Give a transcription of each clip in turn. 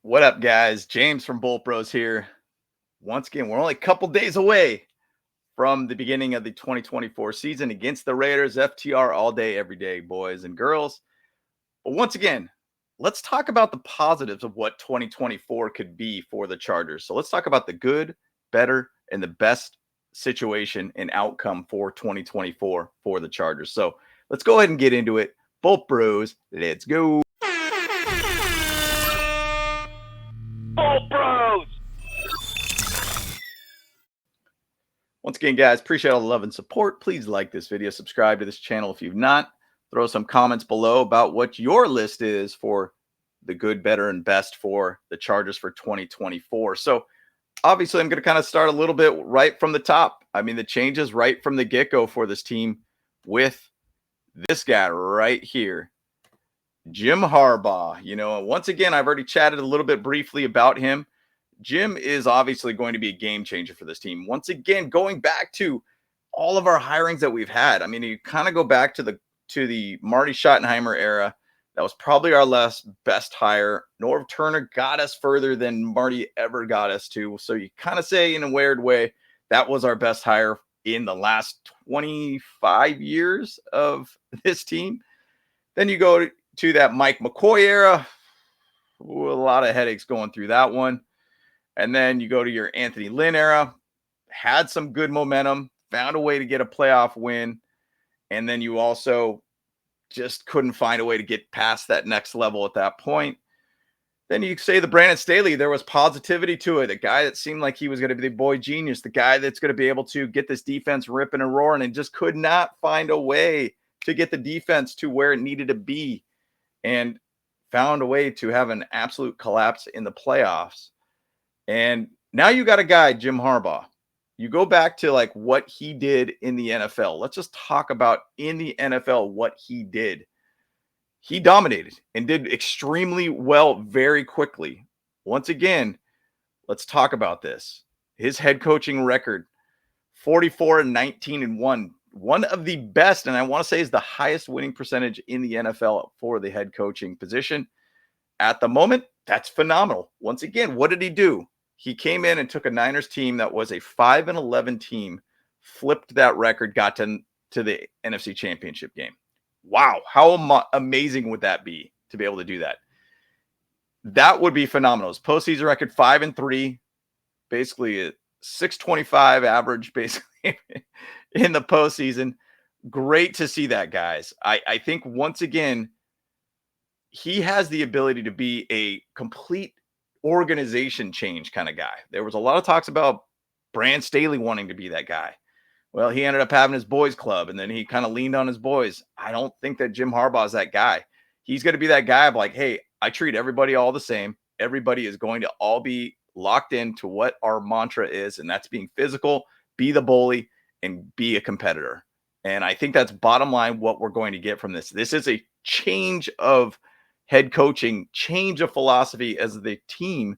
What up, guys? James from Bolt Bros here. Once again, we're only a couple days away from the beginning of the 2024 season against the Raiders. FTR all day, every day, boys and girls. But once again, let's talk about the positives of what 2024 could be for the Chargers. So let's talk about the good, better, and the best situation and outcome for 2024 for the Chargers. So let's go ahead and get into it. Bolt Bros, let's go. Bolt Bros! Once again, guys, appreciate all the love and support. Please like this video, subscribe to this channel if you've not. Throw some comments below about what your list is for the good, better, and best for the Chargers for 2024. So obviously, I'm going to kind of start a little bit right from the top. I mean, the changes right from the get-go for this team with this guy right here, Jim Harbaugh. Once again, I've already chatted a little bit briefly about him. Jim is obviously going to be a game changer for this team. Once again, going back to all of our hirings that we've had. I mean, you kind of go back to the Marty Schottenheimer era. That was probably our last best hire. Norv Turner got us further than Marty ever got us to. So you kind of say in a weird way, that was our best hire in the last 25 years of this team. Then you go to that Mike McCoy era. Ooh, a lot of headaches going through that one. And then you go to your Anthony Lynn era, had some good momentum, found a way to get a playoff win. And then you also just couldn't find a way to get past that next level at that point. Then you say the Brandon Staley, there was positivity to it. A guy that seemed like he was going to be the boy genius, the guy that's going to be able to get this defense ripping and roaring, and just could not find a way to get the defense to where it needed to be, and found a way to have an absolute collapse in the playoffs. And now you got a guy, Jim Harbaugh. You go back to like what he did in the NFL. Let's just talk about in the NFL what he did. He dominated and did extremely well very quickly. Once again, let's talk about this. His head coaching record, 44-19-1. One of the best, and I want to say is the highest winning percentage in the NFL for the head coaching position. At the moment, that's phenomenal. Once again, what did he do? He came in and took a Niners team that was a 5-11 team, flipped that record, got to the NFC Championship game. Wow, how amazing would that be to be able to do that? That would be phenomenal. His postseason record 5-3, basically a 625 average, basically in the postseason. Great to see that, guys. I think once again, he has the ability to be a complete organization change kind of guy. There was a lot of talks about Brand Staley wanting to be that guy. Well, he ended up having his boys club, and then he kind of leaned on his boys. I don't think that Jim Harbaugh is that guy. He's going to be that guy of like, hey, I treat everybody all the same. Everybody is going to all be locked into what our mantra is, and that's being physical, be the bully, and be a competitor. And I think that's bottom line what we're going to get from this. This is a change of head coaching, change of philosophy as the team,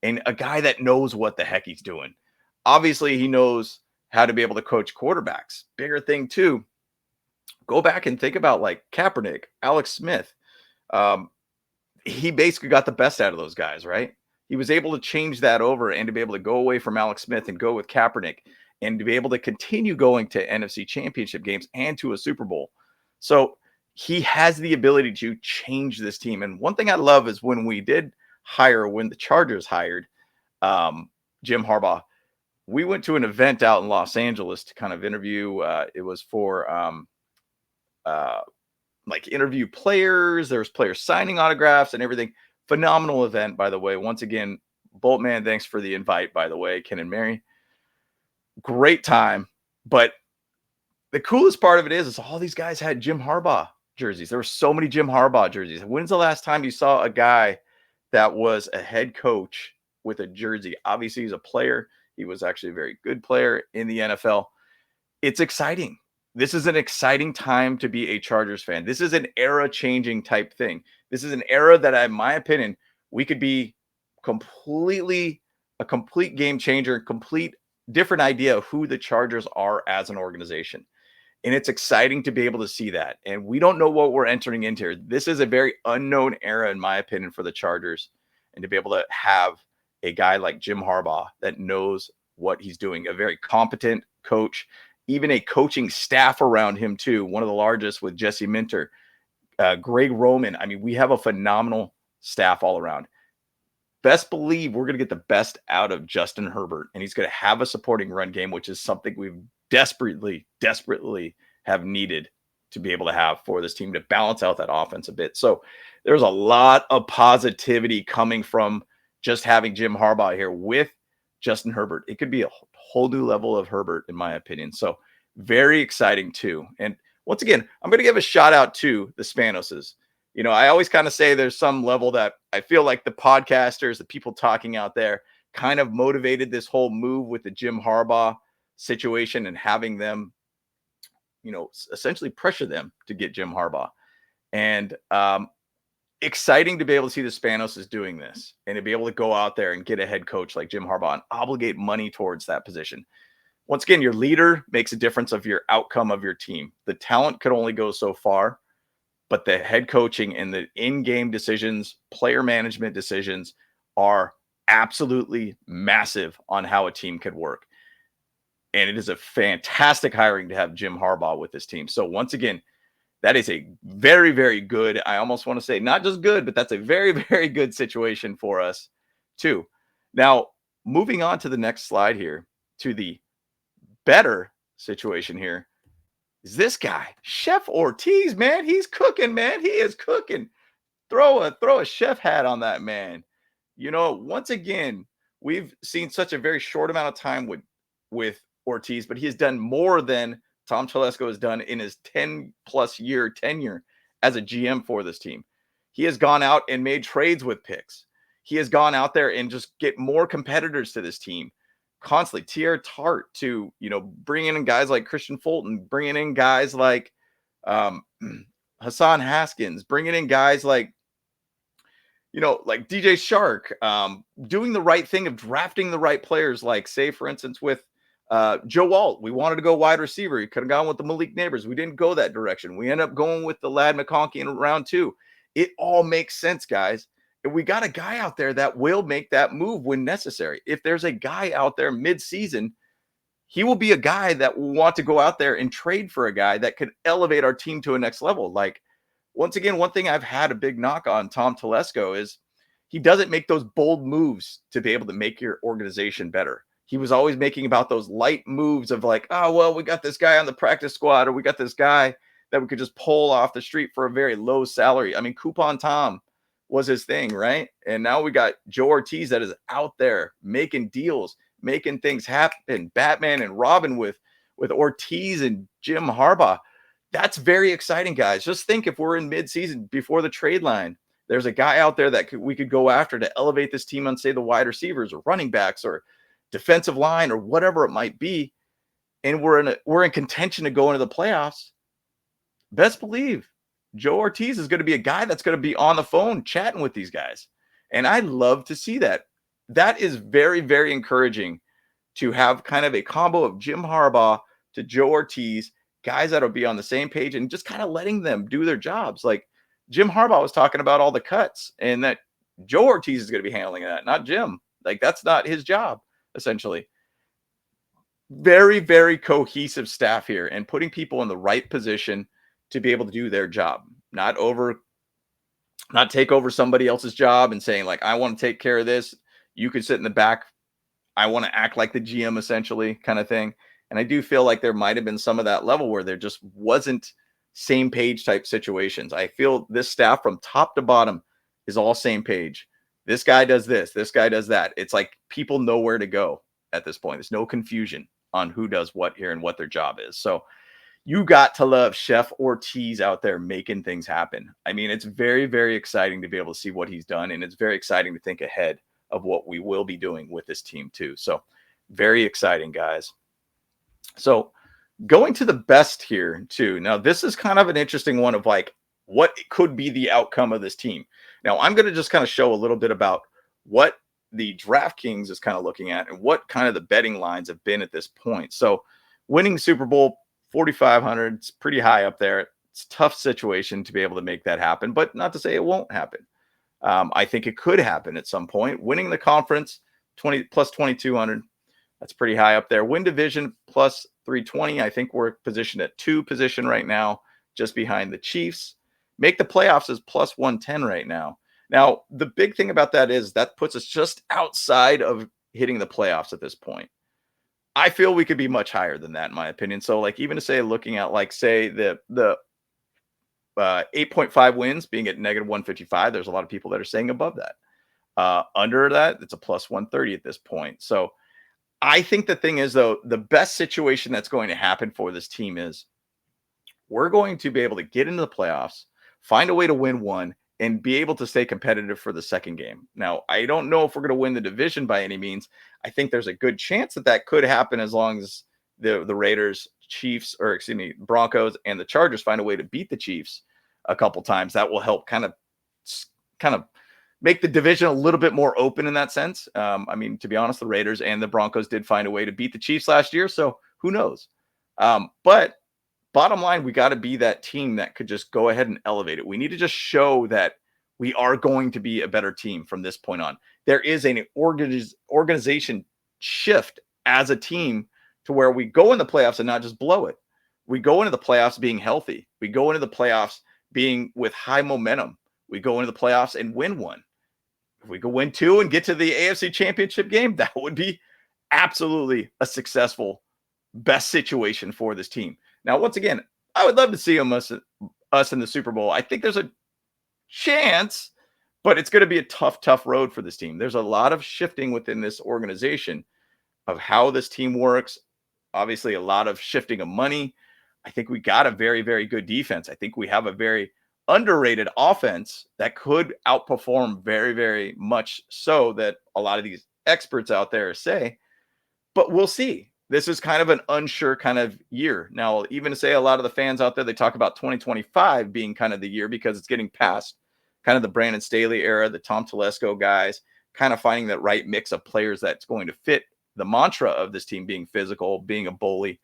and a guy that knows what the heck he's doing. Obviously, he knows how to be able to coach quarterbacks. Bigger thing too, go back and think about like Kaepernick, Alex Smith. He basically got the best out of those guys, right? He was able to change that over and to be able to go away from Alex Smith and go with Kaepernick and to be able to continue going to NFC Championship games and to a Super Bowl. So he has the ability to change this team. And one thing I love is when the Chargers hired Jim Harbaugh, we went to an event out in Los Angeles to kind of interview. It was for like interview players. There was players signing autographs and everything. Phenomenal event, by the way. Once again, Boltman, thanks for the invite, by the way, Ken and Mary. Great time. But the coolest part of it is all these guys had Jim Harbaugh jerseys. There were so many Jim Harbaugh jerseys. When's the last time you saw a guy that was a head coach with a jersey? Obviously, he's a player. He was actually a very good player in the NFL. It's exciting. This is an exciting time to be a Chargers fan. This is an era-changing type thing. This is an era that, in my opinion, we could be a complete game changer, complete different idea of who the Chargers are as an organization. And it's exciting to be able to see that. And we don't know what we're entering into here. This is a very unknown era, in my opinion, for the Chargers. and to be able to have a guy like Jim Harbaugh that knows what he's doing, a very competent coach, even a coaching staff around him too, one of the largest with Jesse Minter, Greg Roman. I mean, we have a phenomenal staff all around. Best believe we're going to get the best out of Justin Herbert, and he's going to have a supporting run game, which is something we've desperately have needed to be able to have for this team to balance out that offense a bit. So there's a lot of positivity coming from just having Jim Harbaugh here with Justin Herbert. It could be a whole new level of Herbert, in my opinion. So very exciting too. And once again, I'm going to give a shout out to the Spanoses. You know, I always kind of say there's some level that I feel like the podcasters, the people talking out there kind of motivated this whole move with the Jim Harbaugh situation and having them, you know, essentially pressure them to get Jim Harbaugh. And exciting to be able to see the Spanos doing this and to be able to go out there and get a head coach like Jim Harbaugh and obligate money towards that position. Once again, your leader makes a difference of your outcome of your team. The talent could only go so far, but the head coaching and the in-game decisions, player management decisions are absolutely massive on how a team could work. And it is a fantastic hiring to have Jim Harbaugh with this team. So once again, that is a very, very good, I almost want to say not just good, but that's a very, very good situation for us too. Now, moving on to the next slide here, to the better situation here, is this guy, Chef Ortiz, man. He's cooking, man. He is cooking. Throw a chef hat on that man. You know, once again, we've seen such a very short amount of time with Ortiz, but he has done more than Tom Telesco has done in his 10-plus year tenure as a GM for this team. He has gone out and made trades with picks. He has gone out there and just get more competitors to this team constantly. Tier Tart to, you know, bringing in guys like Christian Fulton, bringing in guys like Hassan Haskins, bringing in guys like, you know, like DJ Shark, doing the right thing of drafting the right players, like say, for instance, with Joe Alt. We wanted to go wide receiver. He could have gone with the Malik Neighbors. We didn't go that direction. We ended up going with the Lad McConkey in round 2. It all makes sense, guys. And we got a guy out there that will make that move when necessary. If there's a guy out there mid-season, he will be a guy that will want to go out there and trade for a guy that could elevate our team to a next level. Like, once again, one thing I've had a big knock on Tom Telesco is he doesn't make those bold moves to be able to make your organization better. He was always making about those light moves of like, oh, well, we got this guy on the practice squad, or we got this guy that we could just pull off the street for a very low salary. I mean, Coupon Tom was his thing, right? And now we got Joe Ortiz that is out there making deals, making things happen. Batman and Robin with Ortiz and Jim Harbaugh. That's very exciting, guys. Just think if we're in midseason before the trade line, there's a guy out there that we could go after to elevate this team on, say, the wide receivers or running backs or defensive line or whatever it might be, and we're in contention to go into the playoffs. Best believe Joe Ortiz is going to be a guy that's going to be on the phone chatting with these guys. And I love to see that. That is very, very encouraging to have kind of a combo of Jim Harbaugh to Joe Ortiz, guys that'll be on the same page and just kind of letting them do their jobs. Like Jim Harbaugh was talking about all the cuts and that Joe Ortiz is going to be handling that, not Jim. Like that's not his job, essentially. Very, very cohesive staff here and putting people in the right position to be able to do their job, not take over somebody else's job and saying like, I want to take care of this. You could sit in the back. I want to act like the GM essentially kind of thing. And I do feel like there might've been some of that level where there just wasn't same page type situations. I feel this staff from top to bottom is all same page. This guy does this. This guy does that. It's like people know where to go at this point. There's no confusion on who does what here and what their job is. So you got to love Chef Ortiz out there making things happen. I mean, it's very, very exciting to be able to see what he's done. And it's very exciting to think ahead of what we will be doing with this team too. So very exciting, guys. So going to the best here too. Now, this is kind of an interesting one of like what could be the outcome of this team. Now, I'm going to just kind of show a little bit about what the DraftKings is kind of looking at and what kind of the betting lines have been at this point. So winning Super Bowl 4,500, it's pretty high up there. It's a tough situation to be able to make that happen, but not to say it won't happen. I think it could happen at some point. Winning the conference, 20 plus 2,200. That's pretty high up there. Win division plus 320. I think we're positioned at 2 position right now, just behind the Chiefs. Make the playoffs is plus 110 right now. Now, the big thing about that is that puts us just outside of hitting the playoffs at this point. I feel we could be much higher than that, in my opinion. So, like, even to say, looking at, like, say, the 8.5 wins being at negative 155, there's a lot of people that are saying above that. Under that, it's a plus 130 at this point. So, I think the thing is, though, the best situation that's going to happen for this team is we're going to be able to get into the playoffs, find a way to win one, and be able to stay competitive for the second game. Now, I don't know if we're going to win the division by any means. I think there's a good chance that that could happen as long as the Raiders, Chiefs, or excuse me, Broncos and the Chargers find a way to beat the Chiefs a couple times. That will help kind of make the division a little bit more open in that sense. I mean, to be honest, the Raiders and the Broncos did find a way to beat the Chiefs last year, so who knows? But bottom line, we got to be that team that could just go ahead and elevate it. We need to just show that we are going to be a better team from this point on. There is an organization shift as a team to where we go in the playoffs and not just blow it. We go into the playoffs being healthy. We go into the playoffs being with high momentum. We go into the playoffs and win one. If we could win 2 and get to the AFC Championship game, that would be absolutely a successful, best situation for this team. Now, once again, I would love to see us in the Super Bowl. I think there's a chance, but it's going to be a tough road for this team. There's a lot of shifting within this organization of how this team works. Obviously, a lot of shifting of money. I think we got a very, very good defense. I think we have a very underrated offense that could outperform very, very much so that a lot of these experts out there say, but we'll see. This is kind of an unsure kind of year. Now, even to say a lot of the fans out there, they talk about 2025 being kind of the year because it's getting past kind of the Brandon Staley era, the Tom Telesco guys, kind of finding that right mix of players that's going to fit the mantra of this team being physical, being a bully,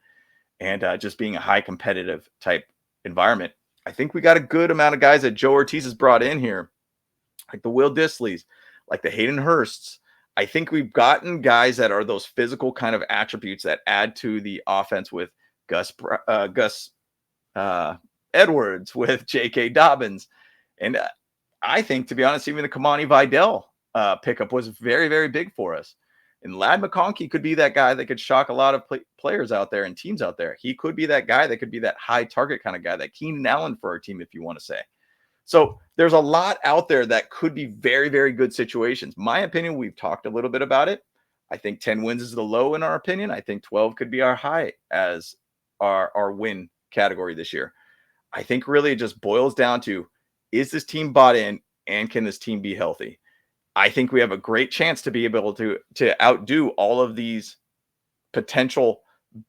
and just being a high competitive type environment. I think we got a good amount of guys that Joe Ortiz has brought in here, like the Will Disleys, like the Hayden Hursts. I think we've gotten guys that are those physical kind of attributes that add to the offense with Gus Edwards, with J.K. Dobbins. And I think, to be honest, even the Kamani Vidal pickup was very, very big for us. And Ladd McConkey could be that guy that could shock a lot of players out there and teams out there. He could be that guy that could be that high target kind of guy, that Keenan Allen for our team, if you want to say. So there's a lot out there that could be very, very good situations. My opinion, we've talked a little bit about it. I think 10 wins is the low in our opinion. I think 12 could be our high as our win category this year. I think really it just boils down to, is this team bought in and can this team be healthy? I think we have a great chance to be able to outdo all of these potential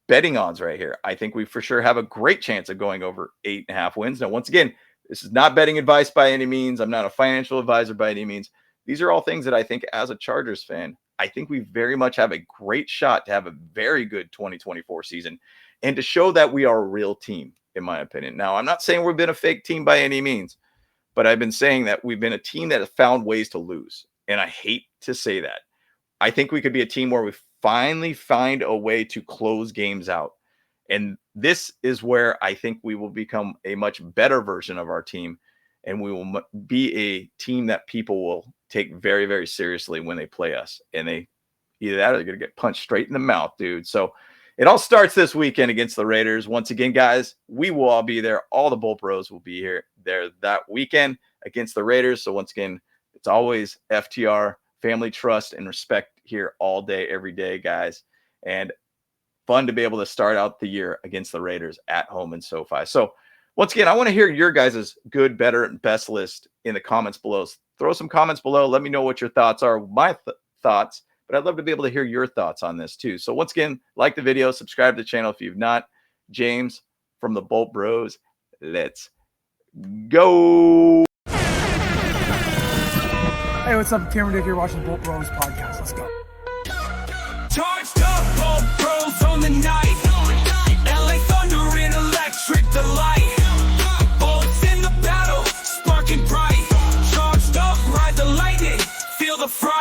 betting odds right here. I think we for sure have a great chance of going over 8.5 wins. Now, once again, this is not betting advice by any means. I'm not a financial advisor by any means. These are all things that I think, as a Chargers fan, I think we very much have a great shot to have a very good 2024 season and to show that we are a real team, in my opinion. Now, I'm not saying we've been a fake team by any means, but I've been saying that we've been a team that has found ways to lose. And I hate to say that. I think we could be a team where we finally find a way to close games out. And this is where I think we will become a much better version of our team. And we will be a team that people will take very, very seriously when they play us. And they either that or they're going to get punched straight in the mouth, dude. So it all starts this weekend against the Raiders. Once again, guys, we will all be there. All the Bolt Bros will be there that weekend against the Raiders. So once again, it's always FTR, family trust, and respect here all day, every day, guys. And fun to be able to start out the year against the Raiders at home in SoFi. So once again, I want to hear your guys' good, better, and best list in the comments below. Throw some comments below. Let me know what your thoughts are, my thoughts, but I'd love to be able to hear your thoughts on this too. So once again, like the video, subscribe to the channel if you've not. James from the Bolt Bros, let's go. Hey, what's up? Cameron Dick here, watching the Bolt Bros podcast. Let's go. Charged up, Bolt Bros on the night. LA thunder and electric delight. Bolts in the battle, sparking bright. Charged up, ride the the front.